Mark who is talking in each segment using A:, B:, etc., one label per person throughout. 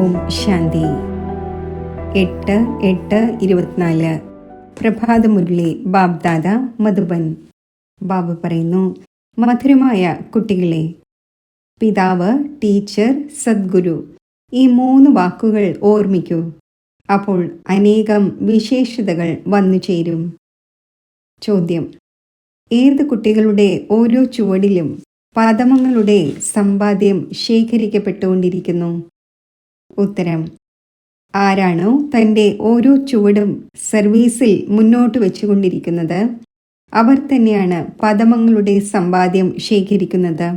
A: ഓം ശാന്തി. 8/8/24 പ്രഭാതമുരളി ബാബ്ദാദ മധുബൻ. ബാബ പറയുന്നു, മധുരമായ കുട്ടികളെ, പിതാവ്, ടീച്ചർ, സദ്ഗുരു, ഈ 3 വാക്കുകൾ ഓർമ്മിക്കൂ. അപ്പോൾ അനേകം വിശേഷതകൾ വന്നു ചേരും. ചോദ്യം: ഏത് കുട്ടികളുടെ ഓരോ ചുവടിലും പദമങ്ങളുടെ സമ്പാദ്യം ശേഖരിക്കപ്പെട്ടുകൊണ്ടിരിക്കുന്നു? ഉത്തരം: ആരാണോ തൻ്റെ ഓരോ ചുവടും സർവീസിൽ മുന്നോട്ട് വെച്ചുകൊണ്ടിരിക്കുന്നത്, അവർ തന്നെയാണ് പദമങ്ങളുടെ സമ്പാദ്യം ശേഖരിക്കുന്നത്.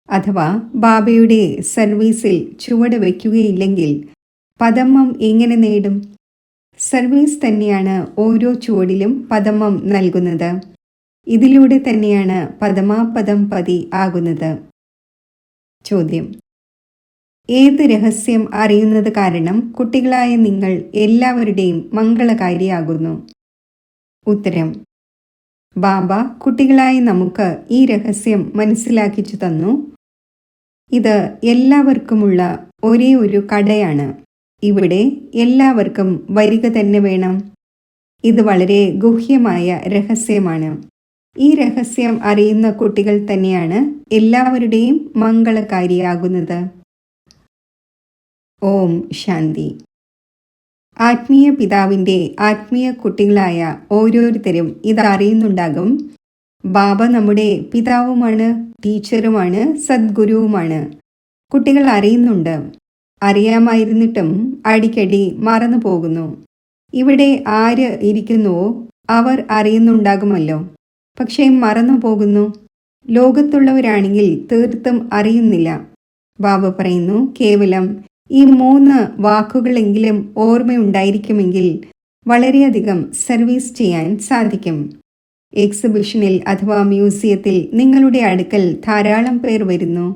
A: അഥവാ ബാബയുടെ സർവീസിൽ ചുവട് വയ്ക്കുകയില്ലെങ്കിൽ പദമം എങ്ങനെ നേടും? സർവീസ് തന്നെയാണ് ഓരോ ചുവടിലും പദമം നൽകുന്നത്. ഇതിലൂടെ തന്നെയാണ് പദമാപദം പതി ആകുന്നത്. ചോദ്യം: ഏത് രഹസ്യം അറിയുന്നത് കാരണം കുട്ടികളായ നിങ്ങൾ എല്ലാവരുടെയും മംഗളകാരിയാകുന്നു? ഉത്തരം: ബാബ കുട്ടികളായ നമുക്ക് ഈ രഹസ്യം മനസ്സിലാക്കിച്ചു തന്നു. ഇത് എല്ലാവർക്കുമുള്ള ഒരേ ഒരു കടയാണ്. ഇവിടെ എല്ലാവർക്കും വരിക തന്നെ വേണം. ഇത് വളരെ ഗുഹ്യമായ രഹസ്യമാണ്. ഈ രഹസ്യം അറിയുന്ന കുട്ടികൾ തന്നെയാണ് എല്ലാവരുടെയും മംഗളകാരിയാകുന്നത്. ഓം ശാന്തി. ആത്മീയ പിതാവിൻ്റെ ആത്മീയ കുട്ടികളായ ഓരോരുത്തരും ഇതറിയുന്നുണ്ടാകും. ബാബ നമ്മുടെ പിതാവുമാണ്, ടീച്ചറുമാണ്, സദ്ഗുരുവുമാണ്. കുട്ടികൾ അറിയുന്നുണ്ട്. അറിയാമായിരുന്നിട്ടും അടിക്കടി മറന്നു പോകുന്നു. ഇവിടെ ആര് ഇരിക്കുന്നുവോ അവർ അറിയുന്നുണ്ടാകുമല്ലോ, പക്ഷേ മറന്നു പോകുന്നു. ലോകത്തുള്ളവരാണെങ്കിൽ തീർത്തും അറിയുന്നില്ല. ബാബ പറയുന്നു, കേവലം ഈ 3 വാക്കുകളെങ്കിലും ഓർമ്മയുണ്ടായിരിക്കുമെങ്കിൽ വളരെയധികം സർവീസ് ചെയ്യാൻ സാധിക്കും. എക്സിബിഷനിൽ അഥവാ മ്യൂസിയത്തിൽ നിങ്ങളുടെ അടുക്കൽ ധാരാളം പേർ വരുന്നു.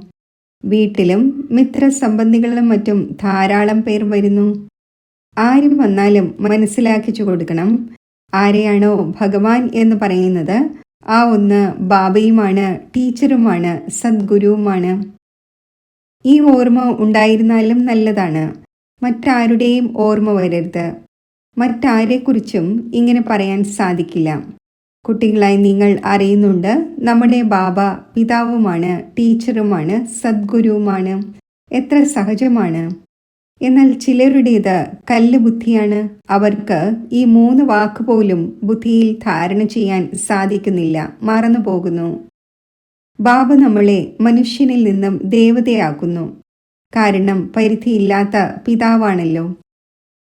A: വീട്ടിലും മിത്രസംബന്ധികളും മറ്റും ധാരാളം പേർ വരുന്നു. ആരും വന്നാലും മനസ്സിലാക്കിച്ചു കൊടുക്കണം, ആരെയാണോ ഭഗവാൻ എന്ന് പറയുന്നത് ആ ഒന്ന് ബാബയുമാണ്, ടീച്ചറുമാണ്, സദ്ഗുരുവുമാണ്. ഈ ഓർമ്മ ഉണ്ടായിരുന്നാലും നല്ലതാണ്. മറ്റാരുടെയും ഓർമ്മ വരരുത്. മറ്റാരെക്കുറിച്ചും ഇങ്ങനെ പറയാൻ സാധിക്കില്ല. കുട്ടികളായി നിങ്ങൾ അറിയുന്നുണ്ട്, നമ്മുടെ ബാബ പിതാവുമാണ്, ടീച്ചറുമാണ്, സദ്ഗുരുവുമാണ്. എത്ര സഹജമാണ്. എന്നാൽ ചിലരുടേത് കല്ല് ബുദ്ധിയാണ്. അവർക്ക് ഈ 3 വാക്ക് പോലും ബുദ്ധിയിൽ ധാരണ ചെയ്യാൻ സാധിക്കുന്നില്ല, മറന്നു പോകുന്നു. ബാബ നമ്മളെ മനുഷ്യനിൽ നിന്നും ദേവതയാക്കുന്നു. കാരണം പരിധിയില്ലാത്ത പിതാവാണല്ലോ.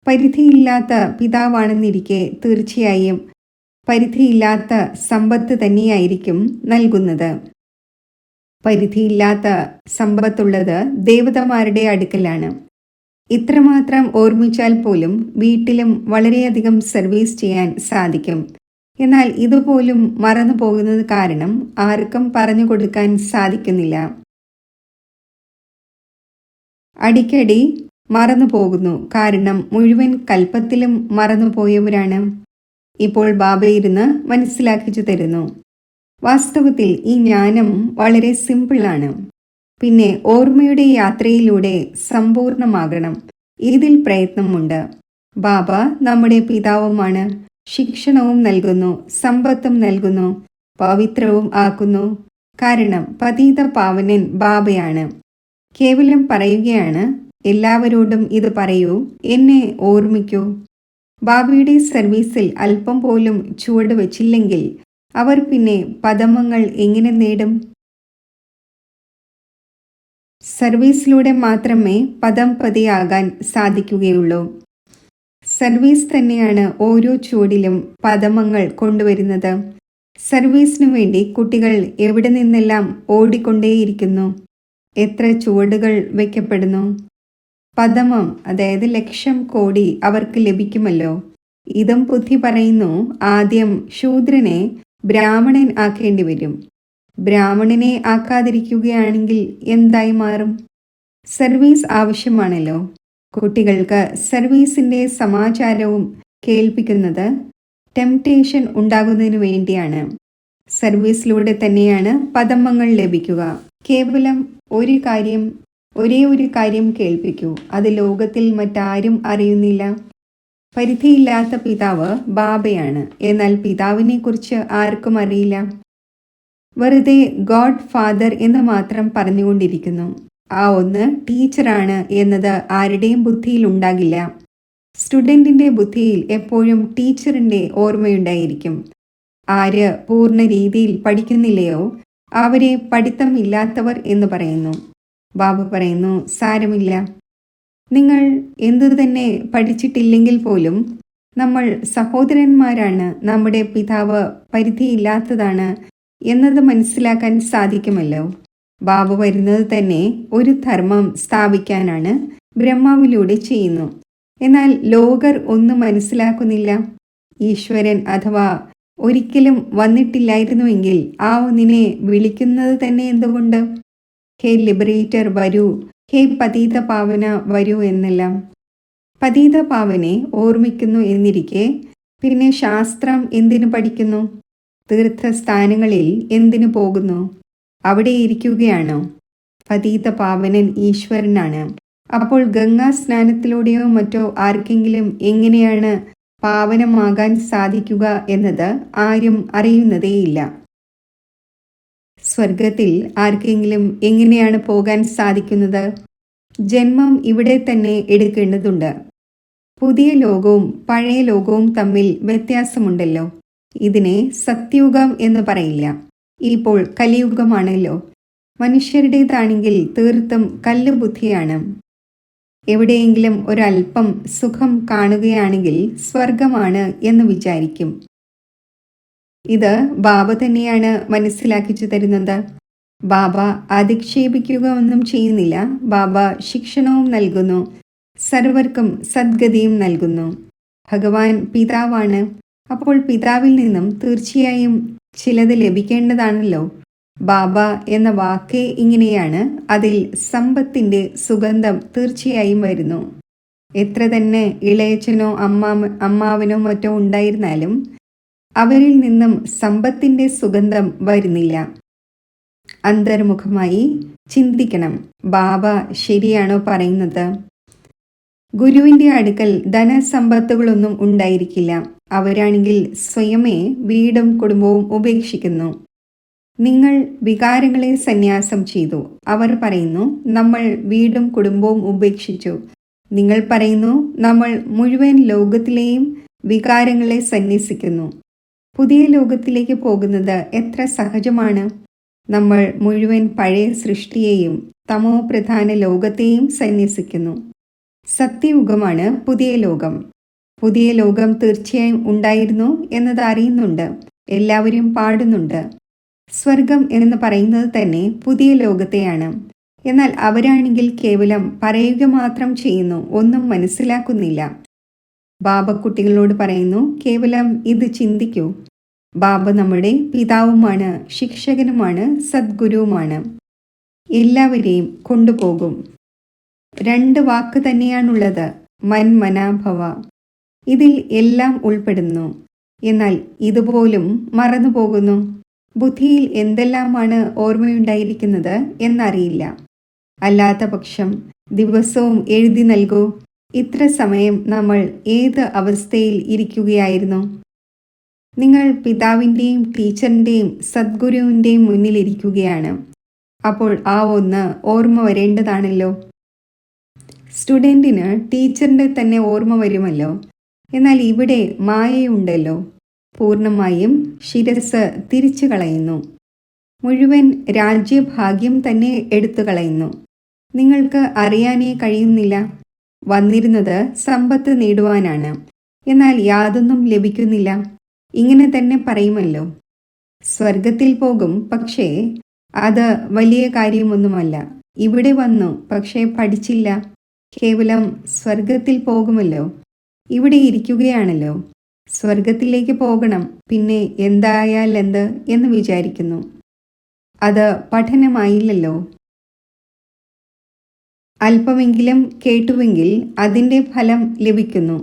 A: പരിധിയില്ലാത്ത പിതാവാണെന്നിരിക്കെ തീർച്ചയായും പരിധിയില്ലാത്ത സമ്പത്ത് തന്നെയായിരിക്കും നൽകുന്നത്. പരിധിയില്ലാത്ത സമ്പത്തുള്ളത് ദേവതമാരുടെ അടുക്കലാണ്. ഇത്രമാത്രം ഓർമ്മിച്ചാൽ പോലും വീട്ടിലും വളരെയധികം സർവീസ് ചെയ്യാൻ സാധിക്കും. എന്നാൽ ഇതുപോലും മറന്നു പോകുന്നത് കാരണം ആർക്കും പറഞ്ഞു കൊടുക്കാൻ സാധിക്കുന്നില്ല. അടിക്കടി മറന്നു പോകുന്നു. കാരണം മുഴുവൻ കൽപ്പത്തിലും മറന്നുപോയവരാണ്. ഇപ്പോൾ ബാബ ഇരുന്ന് മനസ്സിലാക്കിച്ചു തരുന്നു. വാസ്തവത്തിൽ ഈ ജ്ഞാനം വളരെ സിമ്പിളാണ്. പിന്നെ ഓർമ്മയുടെ യാത്രയിലൂടെ സമ്പൂർണമാകണം. ഇതിൽ പ്രയത്നമുണ്ട്. ബാബ നമ്മുടെ പിതാവുമാണ്. ശിക്ഷണവും നൽകുന്നു, സമ്പത്തും നൽകുന്നു, പവിത്രവും ആക്കുന്നു. കാരണം പതീത പാവനൻ ബാബയാണ്. കേവലം പറയുകയാണ്, എല്ലാവരോടും ഇത് പറയൂ, എന്നെ ഓർമ്മിക്കൂ. ബാബയുടെ സർവീസിൽ അല്പം പോലും ചുവട് വച്ചില്ലെങ്കിൽ അവർ പിന്നെ പദമങ്ങൾ എങ്ങനെ നേടും? സർവീസിലൂടെ മാത്രമേ പദം പതിയാകാൻ സാധിക്കുകയുള്ളൂ. സർവീസ് തന്നെയാണ് ഓരോ ചുവടിലും പദമങ്ങൾ കൊണ്ടുവരുന്നത്. സർവീസിനു വേണ്ടി കുട്ടികൾ എവിടെ നിന്നെല്ലാം ഓടിക്കൊണ്ടേയിരിക്കുന്നു. എത്ര ചുവടുകൾ വയ്ക്കപ്പെടുന്നു. പദമം, അതായത് 1,00,000 കോടി അവർക്ക് ലഭിക്കുമല്ലോ. ഇതും ബുദ്ധി പറയുന്നു, ആദ്യം ശൂദ്രനെ ബ്രാഹ്മണൻ ആക്കേണ്ടി വരും. ബ്രാഹ്മണനെ ആക്കാതിരിക്കുകയാണെങ്കിൽ എന്തായി മാറും? സർവീസ് ആവശ്യമാണല്ലോ. കുട്ടികൾക്ക് സർവീസിൻ്റെ സമാചാരവും കേൾപ്പിക്കുന്നത് ടെംപ്റ്റേഷൻ ഉണ്ടാകുന്നതിനു വേണ്ടിയാണ്. സർവീസിലൂടെ തന്നെയാണ് പദമങ്ങൾ ലഭിക്കുക. കേവലം ഒരു കാര്യം ഒരേ ഒരു കാര്യം കേൾപ്പിക്കൂ, അത് ലോകത്തിൽ മറ്റാരും അറിയുന്നില്ല. പരിധിയില്ലാത്ത പിതാവ് ബാബയാണ്, എന്നാൽ പിതാവിനെക്കുറിച്ച് ആർക്കും അറിയില്ല. വെറുതെ ഗോഡ് ഫാദർ എന്ന് മാത്രം പറഞ്ഞുകൊണ്ടിരിക്കുന്നു. ആ ഒന്ന് ടീച്ചറാണ് എന്നത് ആരുടെയും ബുദ്ധിയിൽ ഉണ്ടാകില്ല. സ്റ്റുഡൻറ്റിൻ്റെ ബുദ്ധിയിൽ എപ്പോഴും ടീച്ചറിൻ്റെ ഓർമ്മയുണ്ടായിരിക്കും. ആര് പൂർണ്ണ രീതിയിൽ പഠിക്കുന്നില്ലയോ അവരെ പഠിത്തമില്ലാത്തവർ എന്ന് പറയുന്നു. ബാബ പറയുന്നു, സാരമില്ല, നിങ്ങൾ എന്തു തന്നെ പഠിച്ചിട്ടില്ലെങ്കിൽ പോലും നമ്മൾ സഹോദരന്മാരാണ്, നമ്മുടെ പിതാവ് പരിധിയില്ലാത്തതാണ് എന്നത് മനസ്സിലാക്കാൻ സാധിക്കുമല്ലോ. ബാബ വരുന്നത് തന്നെ ഒരു ധർമ്മം സ്ഥാപിക്കാനാണ്, ബ്രഹ്മാവിലൂടെ ചെയ്യുന്നു. എന്നാൽ ലോകർ ഒന്നും മനസ്സിലാക്കുന്നില്ല. ഈശ്വരൻ അഥവാ ഒരിക്കലും വന്നിട്ടില്ലായിരുന്നുവെങ്കിൽ ആ ഒന്നിനെ വിളിക്കുന്നത് തന്നെ എന്തുകൊണ്ട്? ഹേ ലിബറേറ്റർ വരൂ, ഹേ പതീത പാവന വരൂ എന്നെല്ലാം. പതീത പാവനെ ഓർമ്മിക്കുന്നു എന്നിരിക്കെ പിന്നെ ശാസ്ത്രം എന്തിനു പഠിക്കുന്നു? തീർത്ഥസ്ഥാനങ്ങളിൽ എന്തിനു പോകുന്നു? അവിടെ ഇരിക്കുകയാണോ? പതീത പാവനൻ ഈശ്വരനാണ്. അപ്പോൾ ഗംഗാ സ്നാനത്തിലൂടെയോ മറ്റോ ആർക്കെങ്കിലും എങ്ങനെയാണ് പാവനമാകാൻ സാധിക്കുക എന്നത് ആരും അറിയുന്നതേയില്ല. സ്വർഗത്തിൽ ആർക്കെങ്കിലും എങ്ങനെയാണ് പോകാൻ സാധിക്കുന്നത്? ജന്മം ഇവിടെ തന്നെ എടുക്കേണ്ടതുണ്ട്. പുതിയ ലോകവും പഴയ ലോകവും തമ്മിൽ വ്യത്യാസമുണ്ടല്ലോ. ഇതിനെ സത്യുഗം എന്ന് പറയില്ല. ഇപ്പോൾ കലിയുഗമാണല്ലോ. മനുഷ്യരുടേതാണെങ്കിൽ തീർത്തും കല്ലുബുദ്ധിയാണ്. എവിടെയെങ്കിലും ഒരല്പം സുഖം കാണുകയാണെങ്കിൽ സ്വർഗമാണ് എന്ന് വിചാരിക്കും. ഇത് ബാബ തന്നെയാണ് മനസ്സിലാക്കിച്ചു തരുന്നത്. ബാബ അധിക്ഷേപിക്കുക ഒന്നും ചെയ്യുന്നില്ല. ബാബ ശിക്ഷണവും നൽകുന്നു, സർവർക്കും സദ്ഗതിയും നൽകുന്നു. ഭഗവാൻ പിതാവാണ്. അപ്പോൾ പിതാവിൽ നിന്നും തീർച്ചയായും ചിലത് ലഭിക്കേണ്ടതാണല്ലോ. ബാബ എന്ന വാക്കേ ഇങ്ങനെയാണ്. അതിൽ സമ്പത്തിൻ്റെ സുഗന്ധം തീർച്ചയായും വരുന്നു. എത്ര തന്നെ ഇളയച്ചനോ അമ്മാവനോ മറ്റോ ഉണ്ടായിരുന്നാലും അവരിൽ നിന്നും സമ്പത്തിൻ്റെ സുഗന്ധം വരുന്നില്ല. അന്തർമുഖമായി ചിന്തിക്കണം, ബാബ ശരിയാണോ പറയുന്നത്? ഗുരുവിൻ്റെ അടുക്കൽ ധനസമ്പത്തുകളൊന്നും ഉണ്ടായിരിക്കില്ല. അവരാണെങ്കിൽ സ്വയമേ വീടും കുടുംബവും ഉപേക്ഷിക്കുന്നു. നിങ്ങൾ വികാരങ്ങളെ സന്യാസം ചെയ്തു. അവർ പറയുന്നു, നമ്മൾ വീടും കുടുംബവും ഉപേക്ഷിച്ചു. നിങ്ങൾ പറയുന്നു, നമ്മൾ മുഴുവൻ ലോകത്തിലെയും വികാരങ്ങളെ സന്യസിക്കുന്നു. പുതിയ ലോകത്തിലേക്ക് പോകുന്നത് എത്ര സഹജമാണ്. നമ്മൾ മുഴുവൻ പഴയ സൃഷ്ടിയെയും തമോ പ്രധാന ലോകത്തെയും സന്യസിക്കുന്നു. സത്യയുഗമാണ് പുതിയ ലോകം. പുതിയ ലോകം തീർച്ചയായും ഉണ്ടായിരുന്നു എന്നത് അറിയുന്നുണ്ട്, എല്ലാവരും പാടുന്നുണ്ട്. സ്വർഗം എന്ന് പറയുന്നത് തന്നെ പുതിയ ലോകത്തെയാണ്. എന്നാൽ അവരാണെങ്കിൽ കേവലം പറയുക മാത്രം ചെയ്യുന്നു, ഒന്നും മനസ്സിലാക്കുന്നില്ല. ബാബ കുട്ടികളോട് പറയുന്നു, കേവലം ഇത് ചിന്തിക്കൂ. ബാബ നമ്മുടെ പിതാവുമാണ്, ശിക്ഷകനുമാണ്, സദ്ഗുരുവുമാണ്. എല്ലാവരെയും കൊണ്ടുപോകും. 2 വാക്ക് തന്നെയാണുള്ളത്, മന്മനാഭവ. ഇതിൽ എല്ലാം ഉൾപ്പെടുന്നു. എന്നാൽ ഇതുപോലും മറന്നുപോകുന്നു. ബുദ്ധിയിൽ എന്തെല്ലാമാണ് ഓർമ്മയുണ്ടായിരിക്കുന്നത് എന്നറിയില്ല. അല്ലാത്ത പക്ഷം ദിവസവും എഴുതി നൽകൂ. ഇത്ര സമയം നമ്മൾ ഏത് അവസ്ഥയിൽ ഇരിക്കുകയായിരുന്നു? നിങ്ങൾ പിതാവിൻ്റെയും ടീച്ചറിൻ്റെയും സദ്ഗുരുവിൻ്റെയും മുന്നിലിരിക്കുകയാണ്. അപ്പോൾ ആ ഒന്ന് ഓർമ്മ വരേണ്ടതാണല്ലോ. സ്റ്റുഡൻറ്റിന് ടീച്ചറിൻ്റെ തന്നെ ഓർമ്മ വരുമല്ലോ. എന്നാൽ ഇവിടെ മായയുണ്ടല്ലോ. പൂർണ്ണമായും ശിരസ് തിരിച്ചു കളയുന്നു. മുഴുവൻ രാജ്യഭാഗ്യം തന്നെ എടുത്തു കളയുന്നു. നിങ്ങൾക്ക് അറിയാനേ കഴിയുന്നില്ല. വന്നിരുന്നത് സമ്പത്ത് നേടുവാനാണ്, എന്നാൽ യാതൊന്നും ലഭിക്കുന്നില്ല. ഇങ്ങനെ തന്നെ പറയുമല്ലോ. സ്വർഗത്തിൽ പോകും, പക്ഷേ അത് വലിയ കാര്യമൊന്നുമല്ല. ഇവിടെ വന്നു, പക്ഷേ പഠിച്ചില്ല. കേവലം സ്വർഗത്തിൽ പോകുമല്ലോ. ഇവിടെ ഇരിക്കുകയാണല്ലോ. സ്വർഗത്തിലേക്ക് പോകണം, പിന്നെ എന്തായാൽ എന്ത് എന്ന് വിചാരിക്കുന്നു. അത് പഠനമായില്ലല്ലോ. അല്പമെങ്കിലും കേട്ടുവെങ്കിൽ അതിൻ്റെ ഫലം ലഭിക്കുന്നു.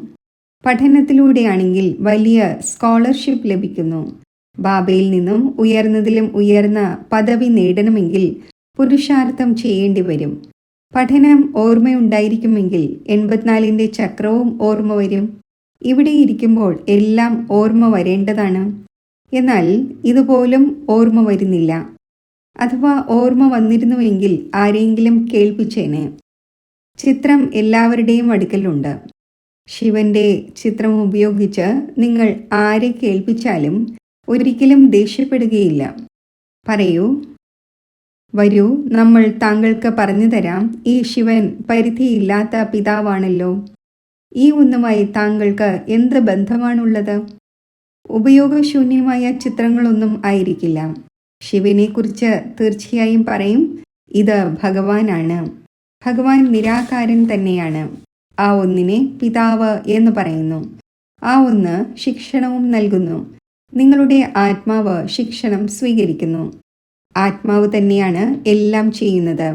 A: പഠനത്തിലൂടെയാണെങ്കിൽ വലിയ സ്കോളർഷിപ്പ് ലഭിക്കുന്നു. ബാബയിൽ നിന്നും ഉയർന്നതിലും ഉയർന്ന പദവി നേടണമെങ്കിൽ പുരുഷാർത്ഥം ചെയ്യേണ്ടി വരും. പഠനം ഓർമ്മയുണ്ടായിരിക്കുമെങ്കിൽ 84ന്റെ ചക്രവും ഓർമ്മ വരും. ഇവിടെ ഇരിക്കുമ്പോൾ എല്ലാം ഓർമ്മ വരേണ്ടതാണ്. എന്നാൽ ഇതുപോലും ഓർമ്മ വരുന്നില്ല. അഥവാ ഓർമ്മ വന്നിരുന്നുവെങ്കിൽ ആരെങ്കിലും കേൾപ്പിച്ചേനെ. ചിത്രം എല്ലാവരുടെയും അടുക്കലുണ്ട്. ശിവന്റെ ചിത്രം ഉപയോഗിച്ച് നിങ്ങൾ ആരെ കേൾപ്പിച്ചാലും ഒരിക്കലും ദേഷ്യപ്പെടുകയില്ല. പറയൂ, വരൂ, നമ്മൾ താങ്കൾക്ക് പറഞ്ഞു തരാം. ഈ ശിവൻ പരിധിയില്ലാത്ത പിതാവാണല്ലോ. ഈ ഒന്നുമായി താങ്കൾക്ക് എന്ത് ബന്ധമാണുള്ളത്? ഉപയോഗശൂന്യമായ ചിത്രങ്ങളൊന്നും ആയിരിക്കില്ല. ശിവനെക്കുറിച്ച് തീർച്ചയായും പറയും, ഇത് ഭഗവാനാണ്. ഭഗവാൻ നിരാകാരൻ തന്നെയാണ്. ആ ഒന്നിനെ പിതാവ് എന്ന് പറയുന്നു. ആ ഒന്ന് ശിക്ഷണവും നൽകുന്നു. നിങ്ങളുടെ ആത്മാവ് ശിക്ഷണം സ്വീകരിക്കുന്നു. ആത്മാവ് തന്നെയാണ് എല്ലാം ചെയ്യുന്നത്.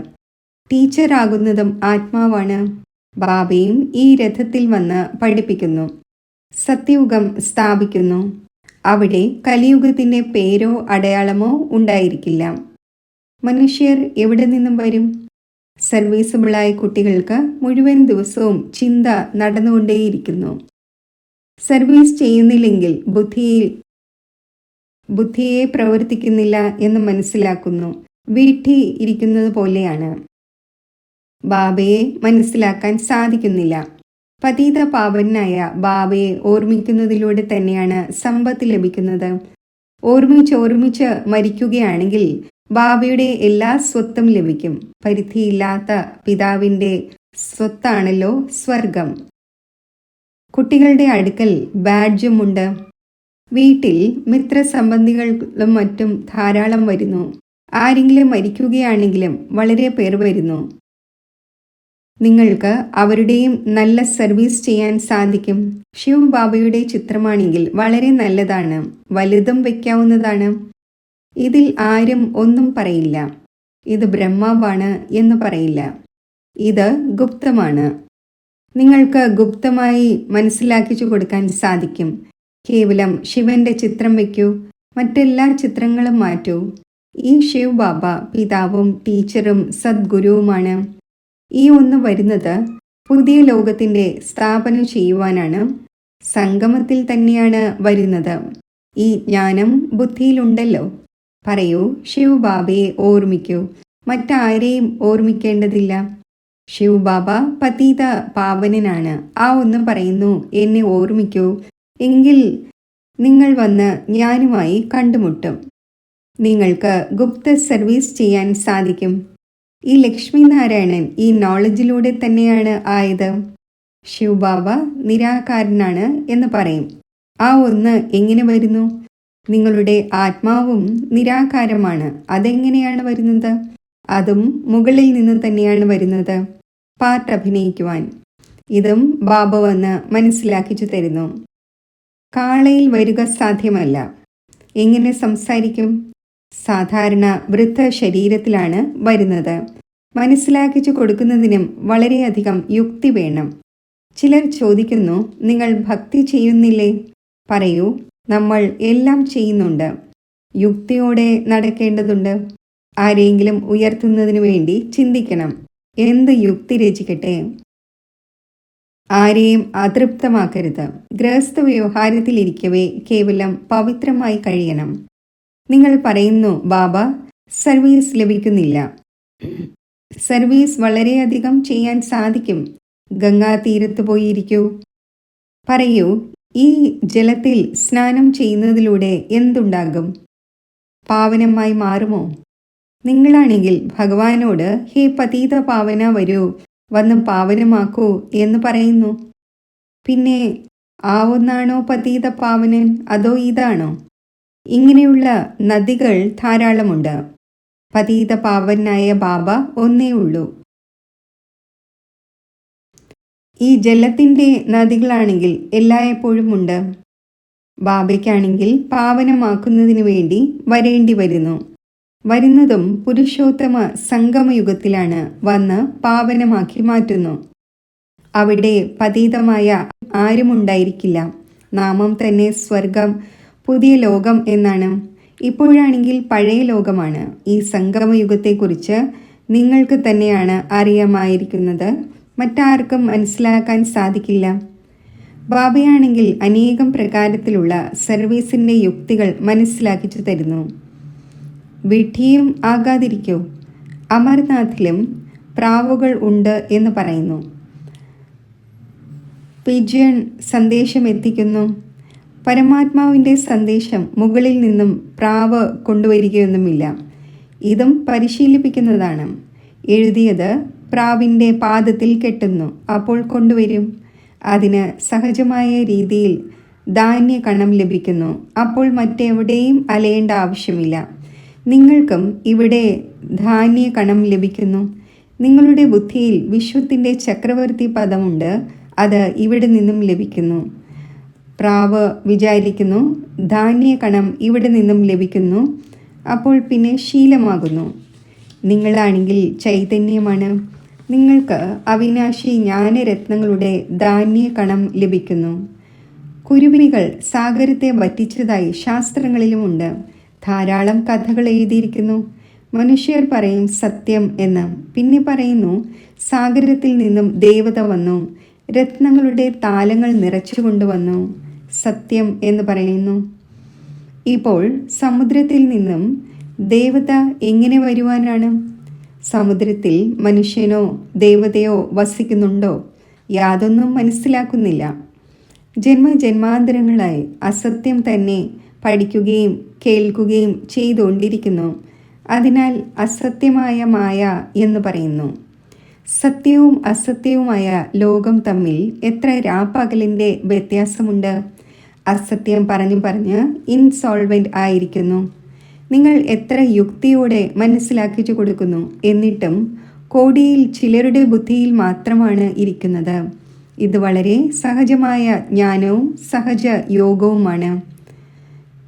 A: ടീച്ചറാകുന്നതും ആത്മാവാണ്. ബാബയും ഈ രഥത്തിൽ വന്ന് പഠിപ്പിക്കുന്നു. സത്യയുഗം സ്ഥാപിക്കുന്നു. അവിടെ കലിയുഗത്തിൻ്റെ പേരോ അടയാളമോ ഉണ്ടായിരിക്കില്ല. മനുഷ്യർ എവിടെ നിന്നും വരും? സർവീസബിളായ കുട്ടികൾക്ക് മുഴുവൻ ദിവസവും ചിന്ത നടന്നുകൊണ്ടേയിരിക്കുന്നു. സർവീസ് ചെയ്യുന്നില്ലെങ്കിൽ ബുദ്ധിയെ പ്രവർത്തിക്കുന്നില്ല എന്ന് മനസ്സിലാക്കുന്നു. വീട്ടിൽ ഇരിക്കുന്നത് പോലെയാണ്. ബാബയെ മനസ്സിലാക്കാൻ സാധിക്കുന്നില്ല. പതീത പാവനായ ബാബയെ ഓർമ്മിക്കുന്നതിലൂടെ തന്നെയാണ് സമ്പത്ത് ലഭിക്കുന്നത്. ഓർമ്മിച്ച് മരിക്കുകയാണെങ്കിൽ ബാബയുടെ എല്ലാ സ്വത്തും ലഭിക്കും. പരിധിയില്ലാത്ത പിതാവിൻ്റെ സ്വത്താണല്ലോ സ്വർഗം. കുട്ടികളുടെ അടുക്കൽ ബാഡ്ജുമുണ്ട്. വീട്ടിൽ മിത്രസംബന്ധികളും മറ്റും ധാരാളം വരുന്നു. ആരെങ്കിലും മരിക്കുകയാണെങ്കിലും വളരെ പേർ വരുന്നു. നിങ്ങൾക്ക് അവരുടെയും നല്ല സർവീസ് ചെയ്യാൻ സാധിക്കും. ശിവ് ബാബയുടെ ചിത്രമാണെങ്കിൽ വളരെ നല്ലതാണ്. വലുതും വയ്ക്കാവുന്നതാണ്. ഇതിൽ ആരും ഒന്നും പറയില്ല. ഇത് ബ്രഹ്മാവാണ് എന്ന് പറയില്ല. ഇത് ഗുപ്തമാണ്. നിങ്ങൾക്ക് ഗുപ്തമായി മനസ്സിലാക്കിച്ചു കൊടുക്കാൻ സാധിക്കും. കേവലം ശിവന്റെ ചിത്രം വയ്ക്കൂ. മറ്റെല്ലാ ചിത്രങ്ങളും മാറ്റൂ. ഈ ശിവ് ബാബ പിതാവും ടീച്ചറും സദ്ഗുരുവുമാണ്. ഈ ഒന്ന് വരുന്നത് പുതിയ ലോകത്തിൻ്റെ സ്ഥാപനം ചെയ്യുവാനാണ്. സംഗമത്തിൽ തന്നെയാണ് വരുന്നത്. ഈ ജ്ഞാനം ബുദ്ധിയിലുണ്ടല്ലോ. പറയൂ, ശിവ് ബാബയെ ഓർമ്മിക്കൂ. മറ്റാരെയും ഓർമ്മിക്കേണ്ടതില്ല. ശിവ് ബാബ പതീത പാവനനാണ്. ആ ഒന്ന് പറയുന്നു, എന്നെ ഓർമ്മിക്കൂ. എങ്കിൽ നിങ്ങൾ വന്ന് ഞാനുമായി കണ്ടുമുട്ടും. നിങ്ങൾക്ക് ഗുപ്ത സർവീസ് ചെയ്യാൻ സാധിക്കും. ഈ ലക്ഷ്മി നാരായണൻ ഈ നോളജിലൂടെ തന്നെയാണ് ആയത്. ശിവ് ബാബ നിരാകാരനാണ് എന്ന് പറയും. ആ ഒന്ന് എങ്ങനെ വരുന്നു? നിങ്ങളുടെ ആത്മാവും നിരാകാരമാണ്. അതെങ്ങനെയാണ് വരുന്നത്? അതും മുകളിൽ നിന്ന് തന്നെയാണ് വരുന്നത്. പാർട്ട് അഭിനയിക്കുവാൻ. ഇതും ബാബ വന്ന് മനസ്സിലാക്കിച്ചു തരുന്നു. കാളയിൽ വരിക സാധ്യമല്ല. എങ്ങനെ സംസാരിക്കും? സാധാരണ വൃദ്ധ ശരീരത്തിലാണ് വരുന്നത്. മനസ്സിലാക്കിച്ചു കൊടുക്കുന്നതിനും വളരെയധികം യുക്തി വേണം. ചിലർ ചോദിക്കുന്നു, നിങ്ങൾ ഭക്തി ചെയ്യുന്നില്ലേ? പറയൂ, നമ്മൾ എല്ലാം ചെയ്യുന്നുണ്ട്. യുക്തിയോടെ നടക്കേണ്ടതുണ്ട്. ആരെങ്കിലും ഉയർത്തുന്നതിനു വേണ്ടി ചിന്തിക്കണം. എന്ത് യുക്തി രചിക്കട്ടെ? ആരെയും അതൃപ്തമാക്കരുത്. ഗൃഹസ്ഥ വ്യവഹാരത്തിലിരിക്കവേ കേവലം പവിത്രമായി കഴിയണം. നിങ്ങൾ പറയുന്നു, ബാബ, സർവീസ് ലഭിക്കുന്നില്ല. സർവീസ് വളരെയധികം ചെയ്യാൻ സാധിക്കും. ഗംഗാ തീരത്ത് പോയിരിക്കൂ. പറയൂ, ഈ ജലത്തിൽ സ്നാനം ചെയ്യുന്നതിലൂടെ എന്തുണ്ടാകും? പാവനമായി മാറുമോ? നിങ്ങളാണെങ്കിൽ ഭഗവാനോട്, ഹേ പതീത പാവന, വരൂ, വന്ന് പാവനമാക്കൂ എന്ന് പറയുന്നു. പിന്നെ ആ ഒന്നാണോ പതീത പാവനൻ, അതോ ഇതാണോ? ഇങ്ങനെയുള്ള നദികൾ ധാരാളമുണ്ട്. പതീത പാവനായ ബാബ ഒന്നേ ഉള്ളൂ. ഈ ജലത്തിൻ്റെ നദികളാണെങ്കിൽ എല്ലായ്പ്പോഴും ഉണ്ട്. ബാബയ്ക്കാണെങ്കിൽ പാവനമാക്കുന്നതിന് വേണ്ടി വരേണ്ടി വരുന്നു. വരുന്നതും പുരുഷോത്തമ സംഗമയുഗത്തിലാണ്. വന്ന് പാവനമാക്കി മാറ്റുന്നു. അവിടെ പതീതമായ ആരുമുണ്ടായിരിക്കില്ല. നാമം തന്നെ സ്വർഗം, പുതിയ ലോകം എന്നാണ്. ഇപ്പോഴാണെങ്കിൽ പഴയ ലോകമാണ്. ഈ സംഗമയുഗത്തെക്കുറിച്ച് നിങ്ങൾക്ക് തന്നെയാണ് അറിയാമായിരിക്കുന്നത്. മറ്റാർക്കും മനസ്സിലാക്കാൻ സാധിക്കില്ല. ബാബയാണെങ്കിൽ അനേകം പ്രകാരത്തിലുള്ള സർവീസിൻ്റെ യുക്തികൾ മനസ്സിലാക്കിച്ചു തരുന്നു. വിഡ്ഢിയും ആകാതിരിക്കൂ. അമർനാഥിലും പ്രാവുകൾ ഉണ്ട് എന്ന് പറയുന്നു. പിജിയൺ സന്ദേശം എത്തിക്കുന്നു. പരമാത്മാവിൻ്റെ സന്ദേശം മുകളിൽ നിന്നും പ്രാവ് കൊണ്ടുവരികയൊന്നുമില്ല. ഇതും പരിശീലിപ്പിക്കുന്നതാണ്. എഴുതിയത് പ്രാവിൻ്റെ പാദത്തിൽ കെട്ടുന്നു, അപ്പോൾ കൊണ്ടുവരും. അതിന് സഹജമായ രീതിയിൽ ധാന്യകണം ലഭിക്കുന്നു, അപ്പോൾ മറ്റെവിടെയും അലയേണ്ട ആവശ്യമില്ല. നിങ്ങൾക്കും ഇവിടെ ധാന്യകണം ലഭിക്കുന്നു. നിങ്ങളുടെ ബുദ്ധിയിൽ വിശ്വത്തിൻ്റെ ചക്രവർത്തി പദമുണ്ട്, അത് ഇവിടെ നിന്നും ലഭിക്കുന്നു. പ്രാവ് വിചാരിക്കുന്നു ധാന്യകണം ഇവിടെ നിന്നും ലഭിക്കുന്നു, അപ്പോൾ പിന്നെ ശീലമാകുന്നു. നിങ്ങളാണെങ്കിൽ ചൈതന്യമാണ്. നിങ്ങൾക്ക് അവിനാശി ജ്ഞാനരത്നങ്ങളുടെ ധാന്യകണം ലഭിക്കുന്നു. കുരുവികൾ സാഗരത്തെ വറ്റിച്ചതായി ശാസ്ത്രങ്ങളിലുമുണ്ട്. ധാരാളം കഥകൾ എഴുതിയിരിക്കുന്നു. മനുഷ്യർ പറയും സത്യം എന്ന്, പിന്നെ പറയുന്നു സാഗരത്തിൽ നിന്നും ദേവത വന്നു, രത്നങ്ങളുടെ താലങ്ങൾ നിറച്ചു കൊണ്ടുവന്നു. സത്യം എന്ന് പറയുന്നു. ഇപ്പോൾ സമുദ്രത്തിൽ നിന്നും ദേവത എങ്ങനെ വരുവാനാണ്? സമുദ്രത്തിൽ മനുഷ്യനോ ദേവതയോ വസിക്കുന്നുണ്ടോ? യാതൊന്നും മനസ്സിലാക്കുന്നില്ല. ജന്മജന്മാന്തരങ്ങളായി അസത്യം തന്നെ പഠിക്കുകയും കേൾക്കുകയും ചെയ്തുകൊണ്ടിരിക്കുന്നു. അതിനാൽ അസത്യമായ മായ എന്ന് പറയുന്നു. സത്യവും അസത്യവുമായ ലോകം തമ്മിൽ എത്ര രാപ്പകലിൻ്റെ വ്യത്യാസമുണ്ട്. അസത്യം പറഞ്ഞു പറഞ്ഞ് ഇൻസോൾവെൻ്റ് ആയിരിക്കുന്നു. നിങ്ങൾ എത്ര യുക്തിയോടെ മനസ്സിലാക്കിച്ചു കൊടുക്കുന്നു. എന്നിട്ടും കോടിയിൽ ചിലരുടെ ബുദ്ധിയിൽ മാത്രമാണ് ഇരിക്കുന്നത്. ഇത് വളരെ സഹജമായ ജ്ഞാനവും സഹജ യോഗവുമാണ്.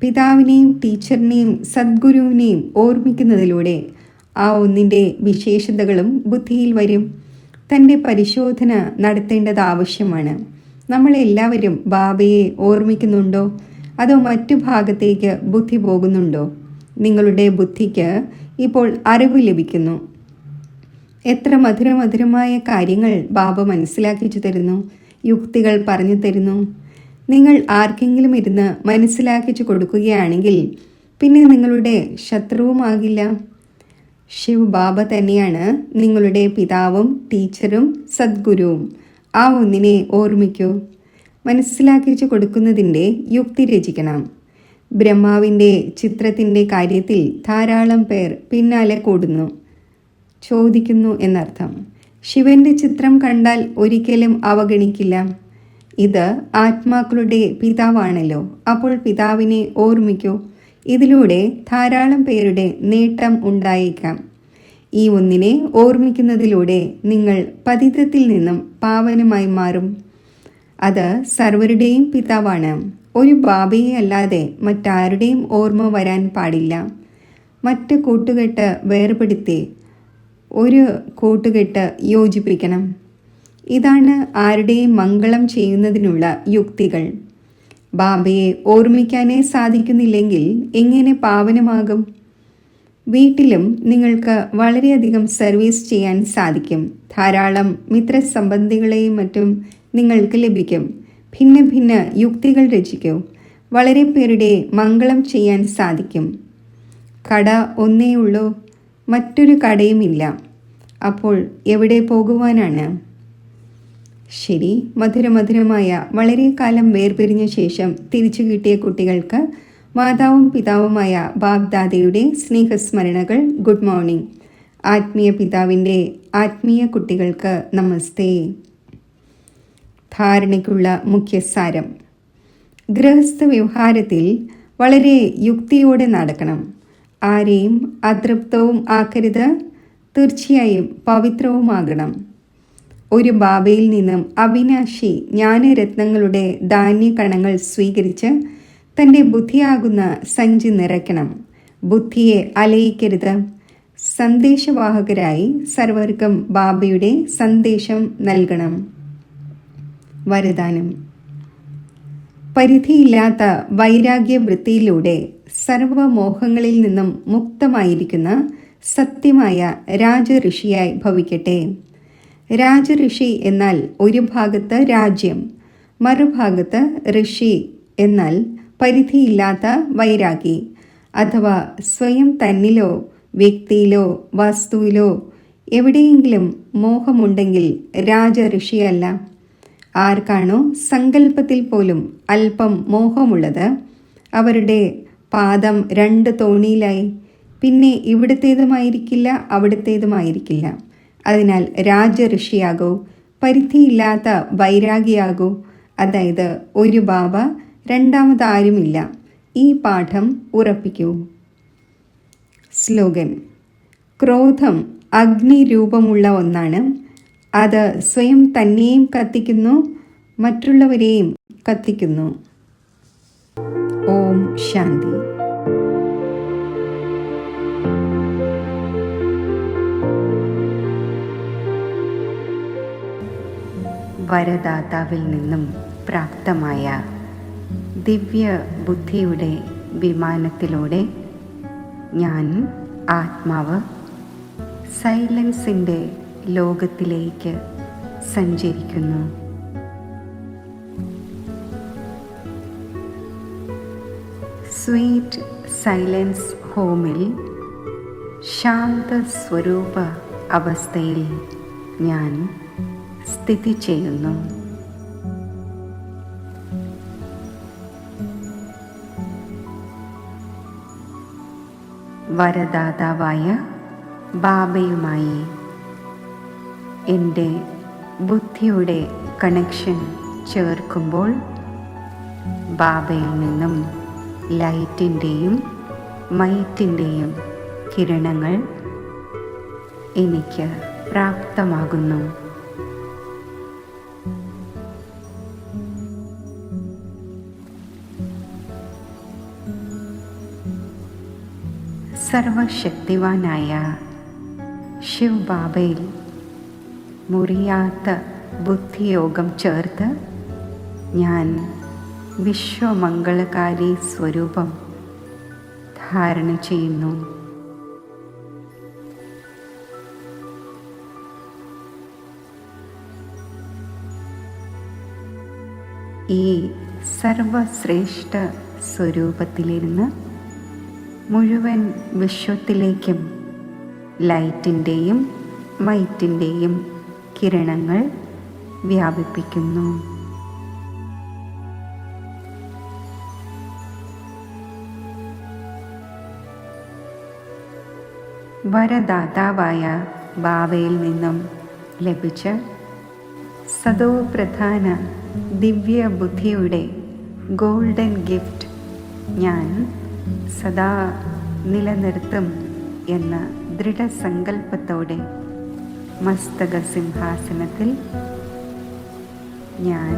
A: പിതാവിനെയും ടീച്ചറിനെയും സദ്ഗുരുവിനെയും ഓർമ്മിക്കുന്നതിലൂടെ ആ ഒന്നിൻ്റെ വിശേഷതകളും ബുദ്ധിയിൽ വരും. തൻ്റെ പരിശോധന നടത്തേണ്ടത് ആവശ്യമാണ്. നമ്മളെല്ലാവരും ബാബയെ ഓർമ്മിക്കുന്നുണ്ടോ, അതോ മറ്റു ഭാഗത്തേക്ക് ബുദ്ധി പോകുന്നുണ്ടോ? നിങ്ങളുടെ ബുദ്ധിക്ക് ഇപ്പോൾ അറിവ് ലഭിക്കുന്നു. എത്ര മധുരമധുരമായ കാര്യങ്ങൾ ബാബ മനസ്സിലാക്കിച്ചു തരുന്നു, യുക്തികൾ പറഞ്ഞു തരുന്നു. നിങ്ങൾ ആർക്കെങ്കിലും ഇരുന്ന് മനസ്സിലാക്കിച്ചു കൊടുക്കുകയാണെങ്കിൽ പിന്നെ നിങ്ങളുടെ ശത്രുവുമാകില്ല. ശിവ് ബാബ തന്നെയാണ് നിങ്ങളുടെ പിതാവും ടീച്ചറും സദ്ഗുരുവും. ആ ഒന്നിനെ ഓർമ്മിക്കൂ. മനസ്സിലാക്കിച്ചു കൊടുക്കുന്നതിൻ്റെ യുക്തി രചിക്കണം. ബ്രഹ്മാവിൻ്റെ ചിത്രത്തിൻ്റെ കാര്യത്തിൽ ധാരാളം പേർ പിന്നാലെ കൂടുന്നു, ചോദിക്കുന്നു എന്നർത്ഥം. ശിവന്റെ ചിത്രം കണ്ടാൽ ഒരിക്കലും അവഗണിക്കില്ല. ഇത് ആത്മാക്കളുടെ പിതാവാണല്ലോ, അപ്പോൾ പിതാവിനെ ഓർമ്മിക്കൂ. ഇതിലൂടെ ധാരാളം പേരുടെ നേട്ടം ഉണ്ടായേക്കാം. ഈ ഒന്നിനെ ഓർമ്മിക്കുന്നതിലൂടെ നിങ്ങൾ പതിതത്തിൽ നിന്നും പാവനമായി മാറും. അത് സർവരുടെയും പിതാവാണ്. ഒരു ബാബയെ അല്ലാതെ മറ്റാരുടെയും ഓർമ്മ വരാൻ പാടില്ല. മറ്റ് കൂട്ടുകെട്ട് വേർപെടുത്തി ഒരു കൂട്ടുകെട്ട് യോജിപ്പിക്കണം. ഇതാണ് ആരുടെയും മംഗളം ചെയ്യുന്നതിനുള്ള യുക്തികൾ. ബാബയെ ഓർമ്മിക്കാനേ സാധിക്കുന്നില്ലെങ്കിൽ എങ്ങനെ പാവനമാകും? വീട്ടിലും നിങ്ങൾക്ക് വളരെയധികം സർവീസ് ചെയ്യാൻ സാധിക്കും. ധാരാളം മിത്രസംബന്ധികളെയും മറ്റും നിങ്ങൾക്ക് ലഭിക്കും. ഭിന്ന ഭിന്ന യുക്തികൾ രചിക്കൂ. വളരെ പേരുടെ മംഗളം ചെയ്യാൻ സാധിക്കും. കട ഒന്നേ ഉള്ളൂ, മറ്റൊരു കടയുമില്ല. അപ്പോൾ എവിടെ പോകുവാനാണ്? ശരി, മധുരമധുരമായ വളരെ കാലം വേർപിരിഞ്ഞ ശേഷം തിരിച്ചു കിട്ടിയ കുട്ടികൾക്ക് മാതാവും പിതാവുമായ ബാബ്ദാദയുടെ സ്നേഹസ്മരണകൾ. Good morning. ആത്മീയ പിതാവിൻ്റെ ആത്മീയ കുട്ടികൾക്ക് നമസ്തേ. ധാരണയ്ക്കുള്ള മുഖ്യസാരം: ഗൃഹസ്ഥ വ്യവഹാരത്തിൽ വളരെ യുക്തിയോടെ നടക്കണം. ആരെയും അതൃപ്തവും ആക്കരുത്. തീർച്ചയായും പവിത്രവുമാകണം. ഒരു ബാബയിൽ നിന്നും അവിനാശി ജ്ഞാനരത്നങ്ങളുടെ ധാന്യകണങ്ങൾ സ്വീകരിച്ച് തൻ്റെ ബുദ്ധിയാകുന്ന സഞ്ചി നിറയ്ക്കണം. ബുദ്ധിയെ അലയിക്കരുത്. സന്ദേശവാഹകരായി സർവർക്കും ബാബയുടെ സന്ദേശം നൽകണം. വരദാനം: പരിധിയില്ലാത്ത വൈരാഗ്യവൃത്തിയിലൂടെ സർവമോഹങ്ങളിൽ നിന്നും മുക്തമായിരിക്കുന്ന സത്യമായ രാജഋഷിയായി ഭവിക്കട്ടെ. രാജഋഷി എന്നാൽ ഒരു ഭാഗത്ത് രാജ്യം, മറുഭാഗത്ത് ഋഷി എന്നാൽ പരിധിയില്ലാത്ത വൈരാഗി, അഥവാ സ്വയം തന്നിലോ വ്യക്തിയിലോ വസ്തുവിലോ എവിടെയെങ്കിലും മോഹമുണ്ടെങ്കിൽ രാജഋഷിയല്ല. ആർക്കാണോ സങ്കല്പത്തിൽ പോലും അല്പം മോഹമുള്ളത്, അവരുടെ പാദം 2 തോണിയിലായി. പിന്നെ ഇവിടുത്തേതുമായിരിക്കില്ല, അവിടുത്തേതുമായിരിക്കില്ല. അതിനാൽ രാജഋഷിയാകൂ, പരിധിയില്ലാത്ത വൈരാഗിയാകൂ. അതായത് ഒരു ബാബ, രണ്ടാമതാരുമില്ല. ഈ പാഠം ഉറപ്പിക്കൂ. സ്ലോഗൻ: ക്രോധം അഗ്നി രൂപമുള്ള ഒന്നാണ്. അത് സ്വയം തന്നെയും കത്തിക്കുന്നു, മറ്റുള്ളവരെയും കത്തിക്കുന്നു. ഓം ശാന്തി. വരദാതാവിൽ നിന്നും പ്രാപ്തമായ ദിവ്യ ബുദ്ധിയുടെ വിമാനത്തിലൂടെ ഞാൻ ആത്മാവ് സൈലൻസിൻ്റെ ലോകത്തിലേക്ക് സഞ്ചരിക്കുന്നു. സ്വീറ്റ് സൈലൻസ് ഹോമിൽ ശാന്ത സ്വരൂപ അവസ്ഥയിൽ ഞാൻ സ്ഥിതി ചെയ്യുന്നു. വരദാതാവായ ബാബയുമായി എൻ്റെ ബുദ്ധിയുടെ കണക്ഷൻ ചേർക്കുമ്പോൾ ബാബയിൽ നിന്നും ലൈറ്റിൻ്റെയും മൈറ്റിൻ്റെയും കിരണങ്ങൾ എനിക്ക് പ്രാപ്തമാകുന്നു. സർവശക്തിവാനായ ശിവ് ബാബയിൽ മുറിയാത്ത ബുദ്ധിയോഗം ചേർത്ത് ഞാൻ വിശ്വമംഗളകാരി സ്വരൂപം ധാരണ ചെയ്യുന്നു. ഈ സർവശ്രേഷ്ഠ സ്വരൂപത്തിലിരുന്ന് മുഴുവൻ വിശ്വത്തിലേക്കും ലൈറ്റിൻ്റെയും മൈറ്റിൻ്റെയും കിരണങ്ങൾ വ്യാപിപ്പിക്കുന്നു. വരദാതാവായ ബാബയിൽ നിന്നും ലഭിച്ച സദോപ്രധാന ദിവ്യ ബുദ്ധിയുടെ ഗോൾഡൻ ഗിഫ്റ്റ് ഞാൻ സദാ നിലനിർത്തും എന്ന ദൃഢസങ്കല്പത്തോടെ മസ്തക സിംഹാസനത്തിൽ ഞാൻ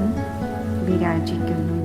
A: വിരാജിക്കുന്നു.